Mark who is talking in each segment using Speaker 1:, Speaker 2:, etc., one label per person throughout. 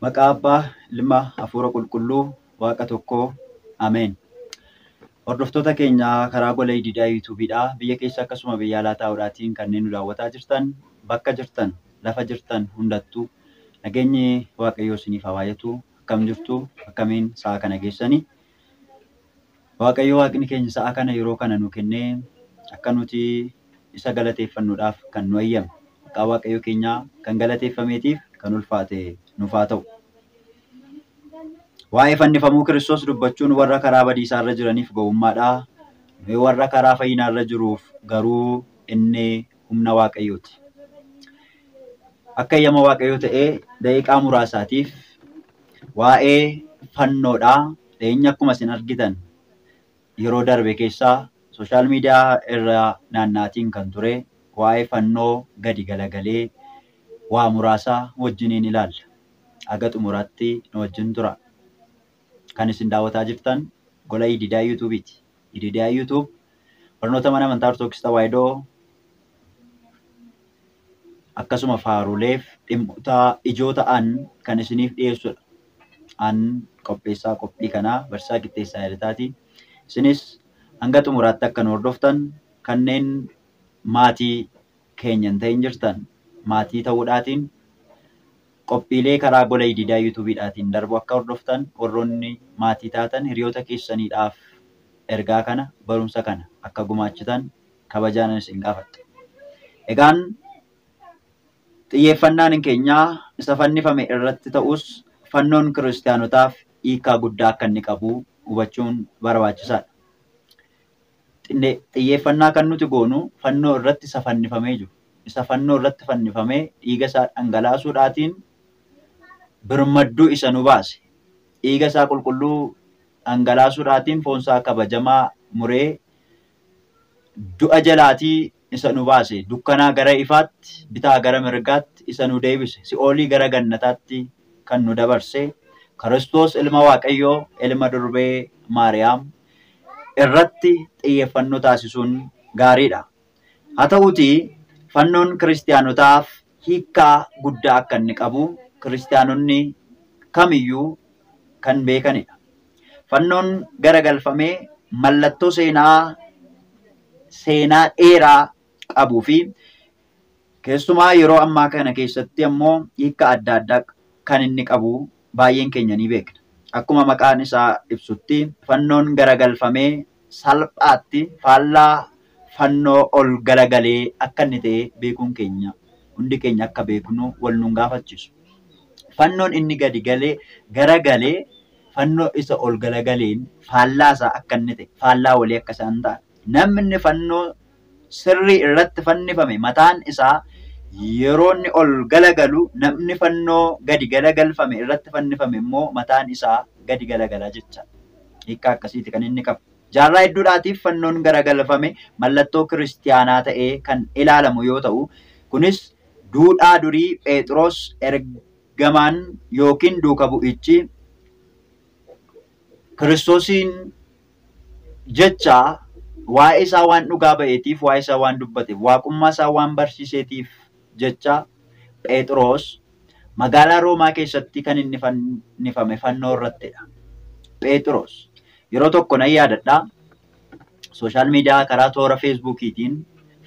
Speaker 1: Maqaa Abbaa, Ilma, Hafuura Qulqulluu, Waaqa tokkoo, Ameen. Hordoftoota keenya karaa gola ididaa yuutuubiidhaa biyya keessa akkasuma biyya alaa taa'uudhaatiin kanneen nu daawwataa jirtan bakka jirtan lafa jirtan hundattuu nageenyi Waaqayyoo isiniif haa baay'atu. Akkam jirtu akkamiin sa'a kana geessanii Waaqayyo Waaqni keenya sa'a kana yeroo kana nu kennee akka nuti isa galateeffannuudhaaf kan nu ayyame. Maqaa Waaqayyo keenyaa kan galateeffameetiif kan ulfaate nuuf haa ta'u. Waa'ee fannifamuu Kiristoos dubbachuun warra karaa badiisaa irra jiraniif gowwummaadha. Warra karaa fayyinaa irra jiruuf garuu inni humna Waaqayyooti. Akka eeyyama Waaqayyoo ta'ee daqiiqaa muraasaatiif waa'ee fannoodhaa dhiyeenya akkuma isin argitan yeroo darbe keessaa sooshaal miidiyaa irra naannaatiin kan ture waa'ee fannoo gadi galagalee waa muraasaa wajjiniin ilaalla. Aga xumuraatti nu wajjin tura. Kan isin daawwataa jirtan gola ididaa yuutuubiiti. Ididaa yuutuub barnoota mana amantaa Ortodoksii Tawaahidoo akkasuma faaruleef dhimmoota ijoo ta'an kan isiniif dhiyeessudha. An qopheessaa qophii kanaa barsaa qixxeessaa yaadataati. Isinis hanga xumuraatti akka nu hordoftan kanneen maatii keenya hin ta'in jirtan maatii ta'uudhaatiin qophiilee karaa gola ididaa yuutuubiidhaatiin darbu akka hordoftan warroonni maatii taatan hiriyoota keessaniidhaaf ergaa kana barumsa kana akka gumaachitan kabajaan isin gaafadha. Egaan xiyyeeffannaan keenyaa isa fannifame irratti ta'us fannoon kiristaanotaaf hiikaa guddaa akka inni qabu hubachuun barbaachisaadha. Xiyyeeffannaa kan nuti goonu fannoo irratti isa fannifamee jiru. Isa fannoo irratti fannifamee dhiiga isaa dhangalaasuudhaatiin birmadduu isa nu baase. Dhiiga isaa qulqulluu dhangalaasuudhaatiin foon isaa kabajamaa muree du'a jalaatii isa nu baase. Dukkanaa gara ifaatti, bitaa gara mirgaatti isa nu deebise. Si'oolii gara gannataatti kan nu dabarse. Kiristoos ilma Waaqayyoo, ilma durbee Maariyaam irratti xiyyeeffannoo taasisuun gaariidha. Haa ta'uutii fannoon kiristaanotaaf hiikaa guddaa akka inni qabu kiristaanonni kamiyyuu kan beekanidha. Fannoon garagalfamee mallattoo seenaa dheeraa qabuu fi keessumaa yeroo ammaa kana keessatti ammoo hiikaa adda addaa kan inni qabu baay'een keenya ni beekna. Akkuma maqaan isaa ibsutti fannoon garagalfamee salphaatti faallaa fannoo ol galagalee akka inni ta'e beekuun keenya hundi keenya akka beeknu wal nun gaafachiisu. Fannoon inni gadi galee garagalee fannoo isa ol galagaleen faallaa isaa akka inni ta'e faallaa walii akka isaan ta'an. Namni fannoo sirrii irratti fannifame mataan isaa yeroo inni ol galagalu namni fannoo gadi galagalfame irratti fannifame immoo mataan isaa gadi galagalaa jecha. Hiikaa akkasiiti kan inni qabu. Jaarraa hedduudhaatiif fannoon garagalfame mallattoo kiristaanaa ta'ee kan ilaalamu yoo ta'u, kunis duudhaa durii Phexros ergamaan yookiin duuka bu'ichi Kiristoosiin jecha waa'ee isaa waan dhugaa ba'eetiif, waa'ee isaa waan dubbateef, waaqummaa isaa waan barsiiseetiif jecha Phexros magaalaa Roomaa keessatti kan inni fannifame fannoo irrattidha. Phexros yeroo tokko nan yaadadha. Sooshaal miidiyaa karaa toora feesbuukiitiin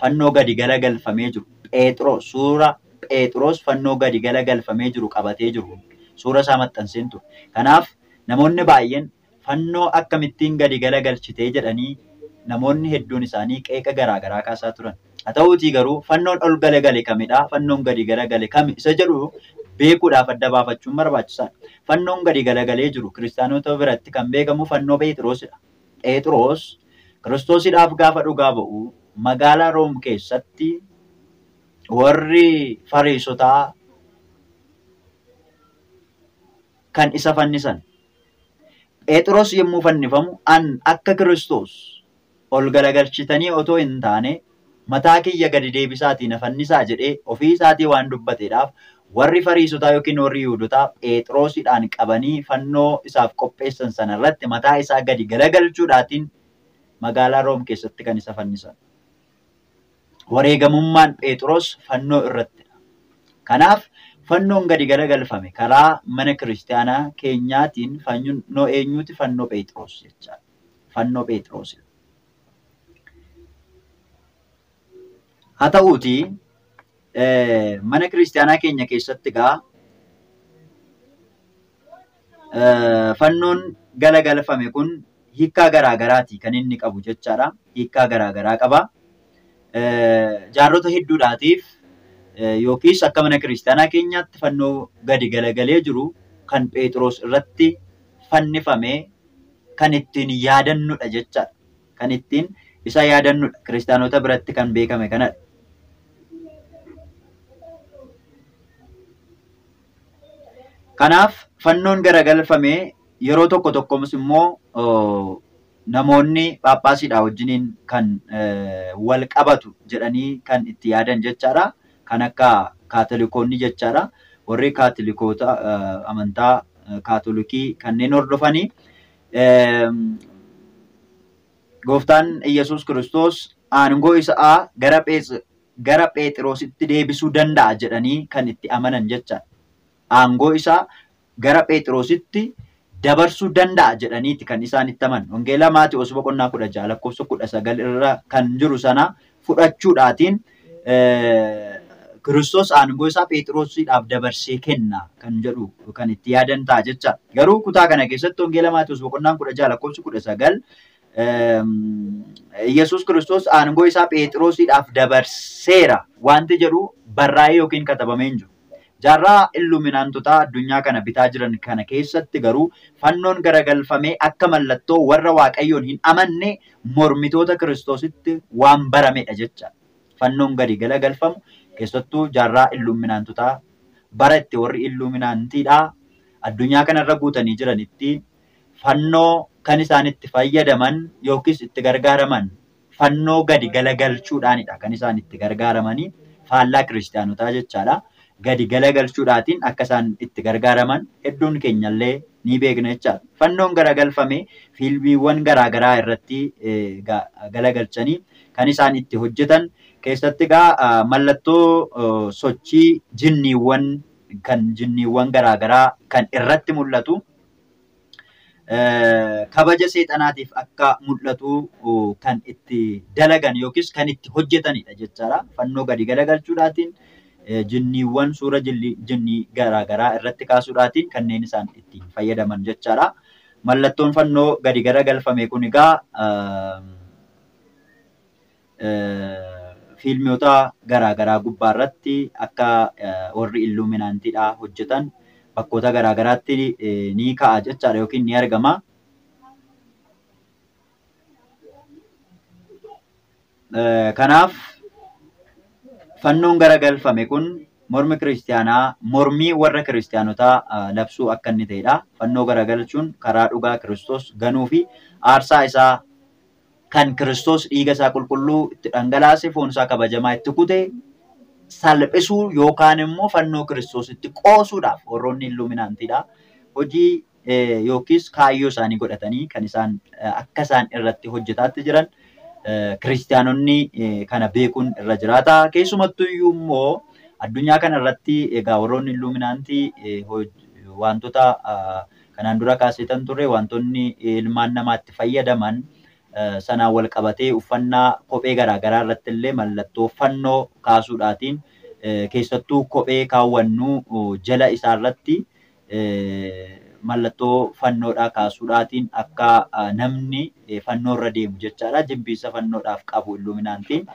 Speaker 1: fannoo gadi galagalfamee jiru. Suura Phexros fannoo gadi galagalfamee jiru qabatee jiru. Suura isaa maxxanseen ture. Kanaaf namoonni baay'een fannoo akkamittiin gadi galagalchitee jedhanii namoonni hedduun isaanii qeeqa garaagaraa kaasaa turan. Haa ta'uutii garuu fannoon ol galagale kamidha? Fannoon gadi galagale kami? Isa jedhu beekuudhaaf adda baafachuun barbaachisaadha. Fannoon gadi galagalee jiru kiristaanota biratti kan beekamu fannoo Phexrosidha. Phexros Kiristoosiidhaaf gaafa dhugaa ba'u magaalaa Room keessatti warri Fariisotaa kan isa fannisan. Phexros yommuu fannifamu an akka Kiristoos ol galagalchitanii otoo hin taane mataa kiyya gadi deebisaatii na fannisaa jedhee ofii isaatii waan dubbateedhaaf warri Fariisotaa yookiin warri Yihuudotaa Phexrosiidhaan qabanii fannoo isaaf qopheessan sana irratti mataa isaa gadi galagalchuudhaatiin magaalaa Room keessatti kan isa fannisan. Wareegamummaan Phexros fannoo irrattidha. Kanaaf fannoon gadi galagalfame karaa mana kiristaanaa keenyaatiin fannoo eenyuuti? Fannoo Phexros jechaadha. Fannoo Phexros. Haa ta'uutii mana kiristaanaa keenya keessatti egaa fannoon galagalfame kun hiikkaa garaagaraati kan inni qabu jechaadha. Hiikkaa garaagaraa qaba. Jaarrota hedduudhaatiif yookiis akka mana kiristaanaa keenyaatti fannoo gadi galagalee jiru kan Phexros irratti fannifame kan ittiin yaadannudha jechaadha. Kan ittiin isa yaadannudha. Kiristaanota biratti kan beekame kanadha. Kanaaf fannoon garagalfame yeroo tokko tokkos immoo namoonni Phaaphaasiidhaa wajjiniin kan wal qabatu jedhanii kan itti yaadan jechaadha. Kan akka kaatolikoonni jechaadha. Warri kaatolikoota amantaa kaatolikii kanneen hordofanii Gooftaan Iyyasuus Kiristoos aangoo isaa gara Phexrositti deebisuu danda'a jedhanii kan itti amanan jechaadha. Aangoo isaa gara Phexrositti dabarsuu danda'a jedhaniiti kan isaan itti amanan. Wangeelaa Maatewos boqonnaa 16 lakkoofsa 19 irra kan jiru sana fudhachuudhaatiin Kiristoos aangoo isaa Phexrosiidhaaf dabarsee kenna kan jedhu kan itti yaadan ta'a jecha. Garuu kutaa kana keessatti Wangeelaa Maatewos boqonnaa 16 lakkoofsa 19 Iyyasuus Kiristoos aangoo isaa Phexrosiidhaaf dabarseera wanti jedhu barraa'ee yookiin katabamee hin jiru. Jaarraa illuminaantotaa addunyaa kana bitaa jiran kana keessatti garuu fannoon garagalfamee akka mallattoo warra Waaqayyoon hin amanne mormitoota Kiristoositti waan baramedha jecha. Fannoon gadi galagalfamu keessattuu jaarraa illuminaantotaa bara itti warri illuminaantiidhaa addunyaa kanarra guutanii jiranitti fannoo kan isaan itti fayyadaman yookiis itti gargaaraman fannoo gadi galagalchuudhaanidha kan isaan itti gargaaramanii faallaa kiristaanotaa jechaadha. Gadi galagalchuudhaatiin akka isaan itti gargaaraman hedduun keenyallee ni beekna jechaadha. Fannoon garagalfame fiilmiiwwan garaagaraa irratti galagalchanii kan isaan itti hojjetan keessatti egaa mallattoo sochii jinniiwwan garaagaraa kan irratti mul'atu kabaja seexanaatiif akka mul'atu kan itti dalagan yookiis kan itti hojjetanidha jechaadha. Fannoo gadi galagalchuudhaatiin jinniiwwan suura jinnii garaagaraa irratti kaasuudhaatiin kanneen isaan ittiin fayyadaman jechaadha. Mallattoon fannoo gadi galagalfame kun egaa fiilmiyoota garaagaraa gubbaa irratti akka warri illuminaantiidhaa hojjetan bakkoota garaagaraatti ni ka'a jechaadha yookiin ni argama. Kanaaf fannoon garagalfame kun mormi kiristaanaa mormii warra kiristaanotaa labsuu akka inni ta'edha. Fannoo garagalchuun karaa dhugaa Kiristoos ganuu fi aarsaa isaa kan Kiristoos dhiiga isaa qulqulluu itti dhangalaase foon isaa kabajamaa itti kute salphisuu yookaan immoo fannoo Kiristoositti qoosuudhaaf warroonni illuminaantiidha. Hojii yookiis kaayyoo isaanii godhatanii kan isaan akka isaan irratti hojjetaatti jiran kiristaanonni kana beekuun irra jiraata. Keessumattuu immoo addunyaa kana irratti egaa warroonni illuminaantii wantoota kanaan dura kaasetan turre wantoonni ilmaan namaatti fayyadaman sanaan wal qabatee uffannaa kophee garaagaraa irratti illee mallattoo fannoo kaasuudhaatiin keessattuu kophee kaawwannu jala isaa irratti mallattoo fannoodhaa kaasuudhaatiin akka namni fannoo irra deemu jechaadha. Jibbiinsa fannoodhaaf qabu illuminaantiin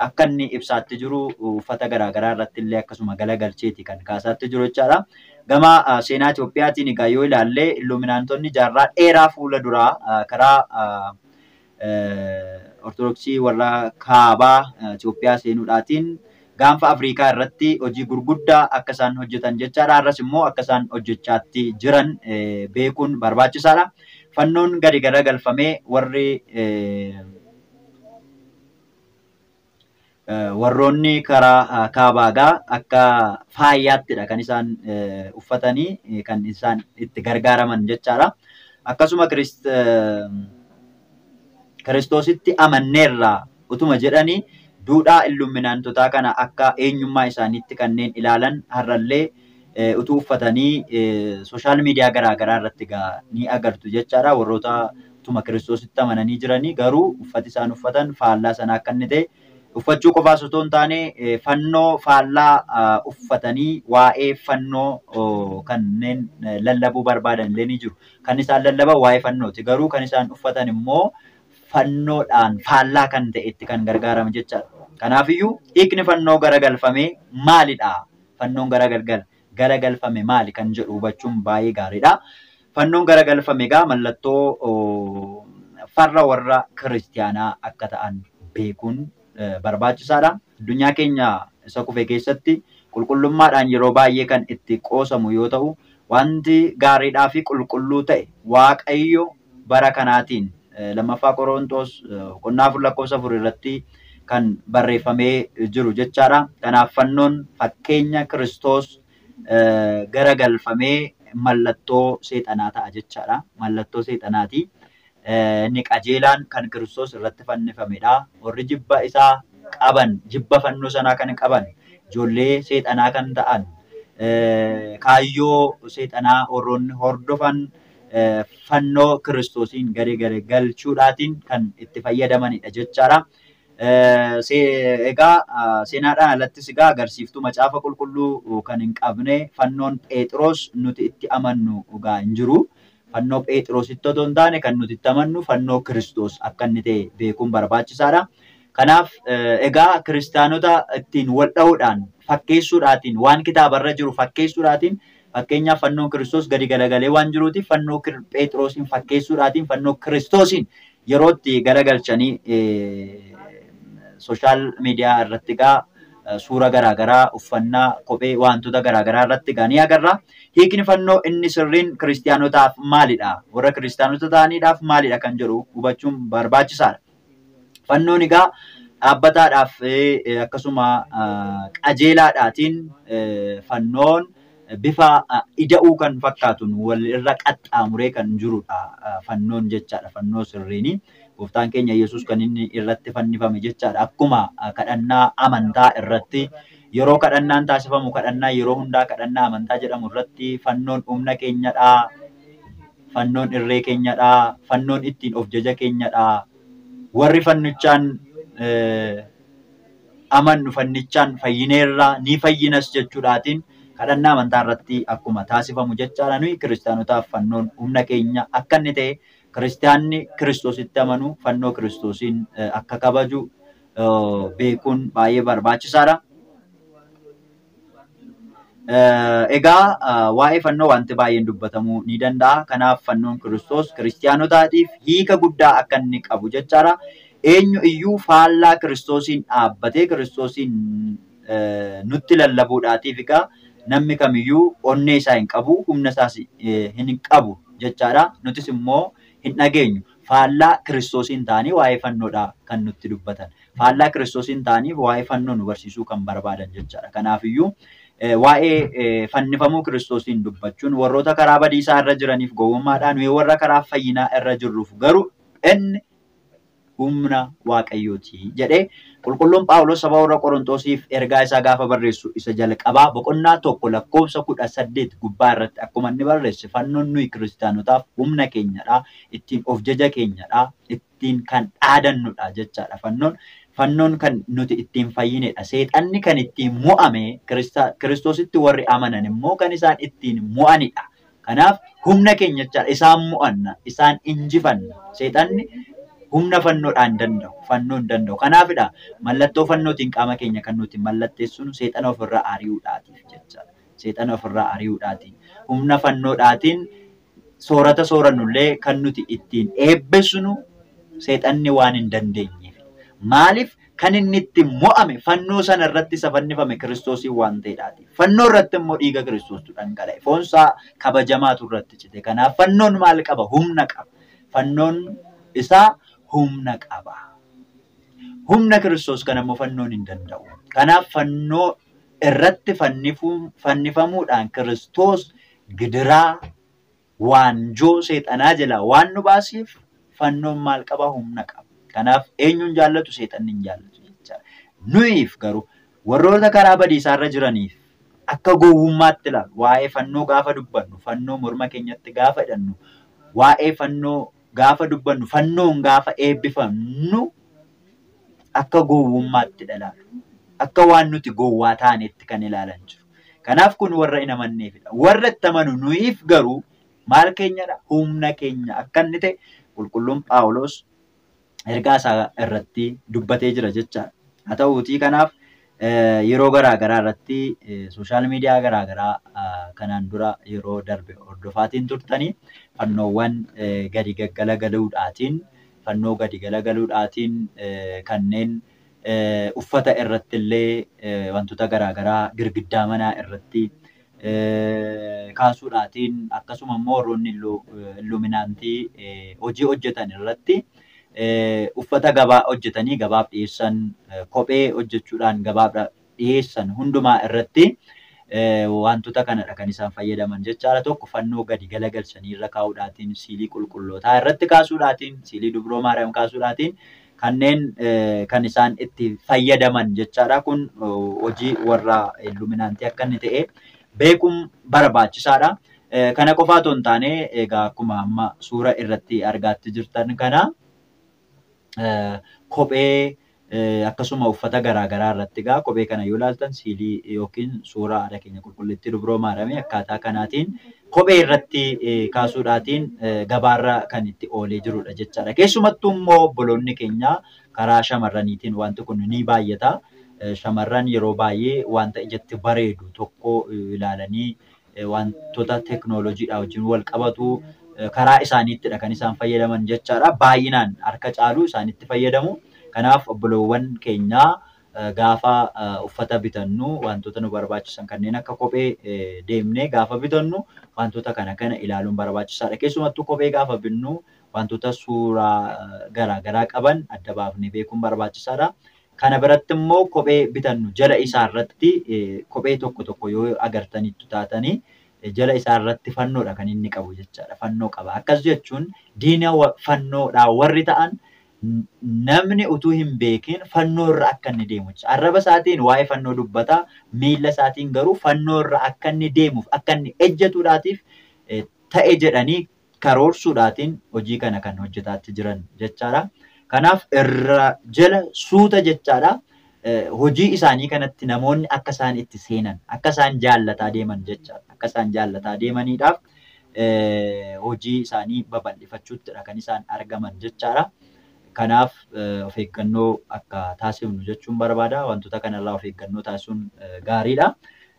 Speaker 1: akka inni ibsaatti jiru uffata garaagaraa irratti illee akkasuma galagalcheeti kan kaasaatti jiru jechaadha. Gama seenaa Itoophiyaatiin egaa yoo ilaalle illuminaantonni jaarraa dheeraa fuula duraa karaa Ortodoksii warra kaabaa Itoophiyaa seenuudhaatiin gaanfa Afrikaa irratti hojii gurguddaa akka isaan hojjetan jechaadha. Har'as immoo akka isaan hojjechaatti jiran beekuun barbaachisaadha. Fannoon gadi garagalfamee warroonni karaa kaabaagaa akka faayaattidha kan isaan uffatanii kan isaan itti gargaaraman jechaadha. Akkasuma Kiristoositti amanneerraa utuma jedhanii duudhaa illuminaantotaa kana akka eenyummaa isaaniitti kanneen ilaalan har'allee utuu uffatanii sooshaal miidiyaa garaagaraa irratti ni agartu jechaadha. Warroota tuma Kiristoositti amananii jiranii garuu uffati isaan uffatan faallaa sana akka inni ta'e uffachuu qofaas otoo hin taane fannoo faallaa uffatanii waa'ee fannoo kanneen lallabuu barbaadan illee ni jiru. Kan isaan lallaban waa'ee fannooti. Garuu kan isaan uffatan immoo fannoodhaan faallaa kan ta'etti kan gargaaramu jechaadha. Kanaafiyyuu hiikni fannoo garagalfamee maalidha? Fannoon garagalfame maali kan jedhu hubachuun baay'ee gaariidha. Fannoon garagalfame egaa mallattoo farra warra kiristiyaanaa akka ta'an beekuun barbaachisaadha. Addunyaa keenya isa kufe keessatti qulqullummaadhaan yeroo baay'ee kan itti qoosamu yoo ta'u, wanti gaariidhaa fi qulqulluu ta'e Waaqayyo bara kanaatiin lammaffaa Qorontos 4:4 irratti kan barreeffamee jiru jechaadha. Kanaaf fannoon fakkeenya Kiristoos garagalfamee mallattoo seexanaa ta'a jechaadha. Mallattoo seexanaati. Inni qajeelaan kan Kiristoos irratti fannifamedha. Warri jibba isaa qaban, jibba fannoo sanaa kan qaban, ijoollee seexanaa kan ta'an, kaayyoo seexanaa warroonni hordofan fannoo Kiristoosiin garagalchuudhaatiin kan itti fayyadamanidha jechaadha. Egaa seenaadhaan alattis egaa agarsiiftuu macaafa qulqulluu kan hin qabne fannoon Phexros nuti itti amannu egaa hin jiru. Fannoo Phexrositti otoo hin taane kan nuti itti amannu fannoo Kiristoos akka inni ta'e beekuun barbaachisaadha. Kanaaf egaa kiristaanota ittiin wal dha'uudhaan fakkeessuudhaatiin waan kitaabarra jiru fakkeessuudhaatiin fakkeenyaaf fannoon Kiristoos gadi galagalee waan jiruutiif fannoo Phexrosiin fakkeessuudhaatiin fannoo Kiristoosiin yeroo itti garagalchanii sooshaal miidiyaa irratti egaa suura garaagaraa uffannaa kophee wantoota garaagaraa irratti egaa ni agarra. Hiikni fannoo inni sirriin kiristaanotaaf maalidha? Warra kiristaanota ta'aniidhaaf maalidha kan jedhu hubachuun barbaachisaadha. Fannoon egaa dhaabbataadhaaf akkasuma qajeelaadhaatiin fannoon bifa ida'uu kan fakkaatuun wal irra qaxxaamuree kan jirudha fannoon jechaadha. Fannoo sirriini. Gooftaan keenya Yesuus kan inni irratti fannifame jechaadha. Akkuma kadhannaa amantaa irratti yeroo kadhannaan taasifamu kadhannaa yeroo hundaa kadhannaa amantaa jedhamu irratti fannoon humna keenyadha. Fannoon irree keenyadha. Fannoon ittiin of jaja keenyadha. Warri fannichaan amannu fannichaan fayyineerra ni fayyinas jechuudhaatiin kadhannaa amantaa irratti akkuma taasifamu jechaadha. Nuyi kiristaanotaaf fannoon humna keenya akka inni ta'e kiristaanni Kiristoositti amanu fannoo Kiristoosiin akka kabaju beekuun baay'ee barbaachisaadha. Egaa waa'ee fannoo wanti baay'een dubbatamuu ni danda'a. Kanaaf fannoon Kiristoos kiristaanotaatiif hiika guddaa akka inni qabu jechaadha. Eenyu iyyuu faallaa Kiristoosiin dhaabbatee Kiristoosiin nutti lallabuudhaatiif egaa namni kamiyyuu onnee isaa hin qabu, humna isaas hin qabu jechaadha. Nutis immoo hin dhageenyu. Faallaa Kiristoosiin ta'anii waa'ee fannoodhaa kan nutti dubbatan. Faallaa Kiristoosiin ta'anii waa'ee fannoo nu barsiisuu kan barbaadan jechaadha. Kanaafiyyuu waa'ee fannifamuu Kiristoosiin dubbachuun warroota karaa badiisaa irra jiraniif gowwummaadhaan warra karaa fayyinaa irra jirruuf garuu inni humna Waaqayyooti jedhee qulqulluun Phaawulos saba warra Qorontosiif ergaa isaa gaafa barreessu isa jalqabaa boqonnaa 1:18 gubbaa irratti akkuma inni barreesse fannoon nuyi kiristaanotaaf humna keenyadha, ittiin of jaja keenyadha, ittiin kan dhaadannudha jechaadha. Fannoon kan nuti ittiin fayyinedha. Seexanni kan ittiin mo'ame Kiristoositti warri amanan immoo kan isaan ittiin mo'anidha. Kanaaf humna keenya jechaadha. Isaan mo'anna, isaan injifanna. Seexanni humna fannoodhaan danda'u, fannoo hin danda'u. Kanaafidha mallattoo fannootiin qaama keenya kan nuti mallatteessinu seexana ofirraa ari'uudhaatiif jechaadha. Seexana ofirraa ari'uudhaatiin humna fannoodhaatiin soorata soorannullee kan nuti ittiin eebbisnu seexanni waan hin dandeenyeef. Maaliif kan inni itti mo'ame fannoo sana irratti isa fannifame Kiristoosiin waan ta'eedhaati. Fannoo irratti immoo dhiiga Kiristoostu dhangala'e. Foonsaa kabajamaatu irratti cite. Kanaaf fannoon maal qaba? Humna qaba. Fannoon isaa humna qaba. Humna Kiristoos kan ammoo fannoon hin danda'u. Kanaaf fannoo irratti fannifamuudhaan Kiristoos gidiraa waanjoo seexanaa jala waan nu baasiif fannoon maal qaba? Humna qaba. Kanaaf eenyuun jaallatu? Seexanni hin jaallatu jechaadha. Nuyiif garuu warroota karaa badiisaa irra jiraniif akka gowwummaatti ilaalu. Waa'ee fannoo gaafa dubbannu, fannoo morma keenyatti gaafa hidhannu, waa'ee fannoo gaafa dubbannu, fannoon gaafa eebbifannu akka gowwummaatti ilaalu. Akka waan nuti gowwaa taanetti kan ilaalan jiru. Kanaaf kun warra hin amanneefidha. Warra itti amanu nuyiif garuu maal keenyadha? Humna keenya akka inni ta'e qulqulluun Phaawulos ergaa isaa irratti dubbatee jira jechaadha. Haa ta'uutii kanaaf yeroo garaagaraa irratti sooshaal miidiyaa garaagaraa kanaan dura yeroo darbe hordofaatiin turtanii fannoowwan gadi gaggalagaluudhaatiin kanneen uffata irratti illee wantoota garaagaraa girgiddaa manaa irratti kaasuudhaatiin akkasuma immoo warroonni illuminaantii hojii hojjetan irratti uffata gabaa hojjetanii gabaaf dhiyeessan, kophee hojjechuudhaan gabaaf dhiyeessan hundumaa irratti wantoota kanadha kan isaan fayyadaman jechaadha. Tokko fannoo gadi galagalchanii irra kaa'uudhaatiin, siilii qulqullootaa irratti kaasuudhaatiin, siilii dubroo maariyaam kaasuudhaatiin kanneen kan isaan itti fayyadaman jechaadha. Kun hojii warra illuminaantii akka inni ta'e beekuun barbaachisaadha. Kana qofa otoo hin taane egaa akkuma amma suura irratti argaatti jirtan kana kophee akkasuma uffata garaagaraa irratti egaa kophee kana yoo ilaaltan siilii yookiin suuraa haadha keenya qulqullittii dubroo maariyaamii akkaataa kanaatiin kophee irratti kaasuudhaatiin gabaarra kan itti oolee jirudha jechaadha. Keessumattuu immoo obboloonni keenya karaa shamarraniitiin wanti kun ni baay'ata. Shamarran yeroo baay'ee wanta ijatti bareedu tokko ilaalanii wantoota teknooloojiidhaa wajjin wal qabatu karaa isaaniittidha kan isaan fayyadaman jechaadha. Baay'inaan harka caalu isaanitti fayyadamu. Kanaaf obboloowwan keenya gaafa uffata bitannu wantoota nu barbaachisan kanneen akka kophee deemnee gaafa bitannu wantoota kana ilaaluun barbaachisaadha. Keessumattuu kophee gaafa binnu wantoota suuraa garaagaraa qaban adda baafnee beekuun barbaachisaadha. Kana biratti immoo kophee bitannu jala isaarratti kophee tokko yoo agartanitti taatanii jala isaarratti fannoodha kan inni qabu jechaadha. Fannoo qaba. Akkas jechuun diina fannoodhaa warri ta'an namni utuu hin beekin fannoo irra akka inni deemu. Arraba isaatiin waa'ee fannoo dubbata, miila isaatiin garuu fannoo irra akka inni deemuuf, akka inni ejjetuudhaatiif ta'e jedhanii karoorsuudhaatiin hojii kana kan hojjetaatti jiran jechaadha. Kanaaf irra jala suuta jechaadha. Hojii isaanii kanatti namoonni akka isaan itti seenan, akka isaan jaallataa deeman jechaadha. Akka isaan jaallataa deemaniidhaaf hojii isaanii babal'ifachuuttidha kan isaan argaman jechaadha. Kanaaf of eeggannoo akka taasifnu jechuun barbaada. Wantoota kanarraa of eeggannoo taasisuun gaariidha.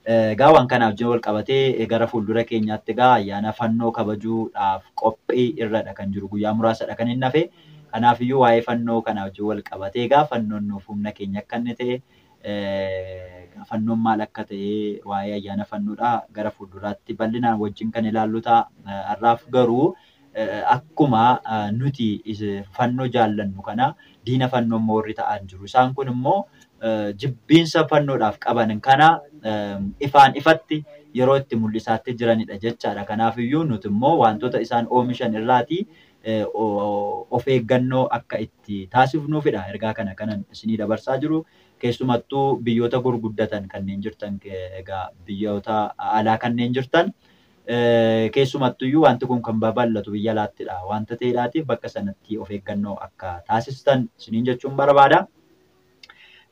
Speaker 1: Egaa waan kanaaf wajjin wal qabatee gara fuuldura keenyaatti egaa ayyaana fannoo kabajuudhaaf qophii irradha kan jiru. Guyyaa muraasadha kan inni hafe. Kanaafiyyuu waa'ee fannoo kanaa wajjin wal qabatee egaa fannoon nuuf humna keenya akka inni ta'e fannoon maal akka ta'e waa'ee ayyaana fannoodhaa gara fuulduraatti bal'inaan wajjin kan ilaallu ta'a. Har'aaf garuu akkuma nuti fannoo jaallannu kana diina fannoo moorri ta'an jiru. Isaan kun immoo jibbiinsa fannoodhaaf qaban kana ifaan ifatti yeroo itti mul'isaatti jiranidha jechaadha. Kanaafiyyuu nuti immoo wantoota isaan oomishan irraati of eeggannoo akka itti taasifnuufidha. Ergaa kanan isinii dabarsaa jiru. Keessumattuu biyyoota gurguddatan kanneen jirtan egaa biyyoota alaa kanneen jirtan keessumattuyyuu wanti kun kan babal'atu biyya alaattidha. Wanta ta'eedhaatiif bakka sanatti of eeggannoo akka taasistan isiniin jechuun barbaada.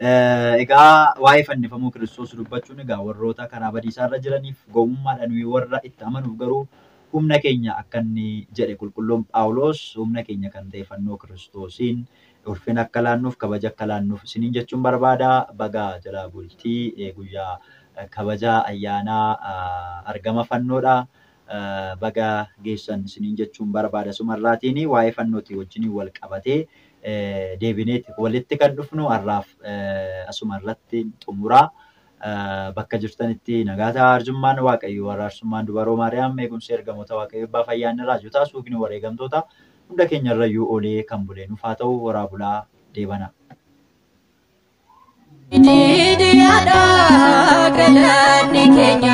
Speaker 1: Egaa waa'ee fannifamuu Kiristoos dubbachuun egaa warroota karaa badiisaarra jiraniif gowwummaadhaan warra itti amanuuf garuu humna keenya akka inni jedhe qulqulluun Phaawulos humna keenya kan ta'e fannoo Kiristoosiin ulfina akka laannuuf kabaja akka laannuuf isiniin jechuun barbaada. Baga jala bultii guyyaa kabaja ayyaanaa argama fannoodha. Baga geessan isiniin jechuun barbaada. Sumarraatiin waa'ee fannootii wajjin wal qabatee deebineeti walitti kan dhufnu har'aaf asumarratti xumuraa. Bakka jirtanitti nagaata arjummaan Waaqayyo waraarsummaan dubaroo Maariyaam eegumsi ergamoota Waaqayyo abbaa fayyaanni raajotaa suuqni wareegamtoota hunda keenyarrayyuu oolee kan bulee nuuf haa ta'u waraa bulaa deebana. Galanni keenya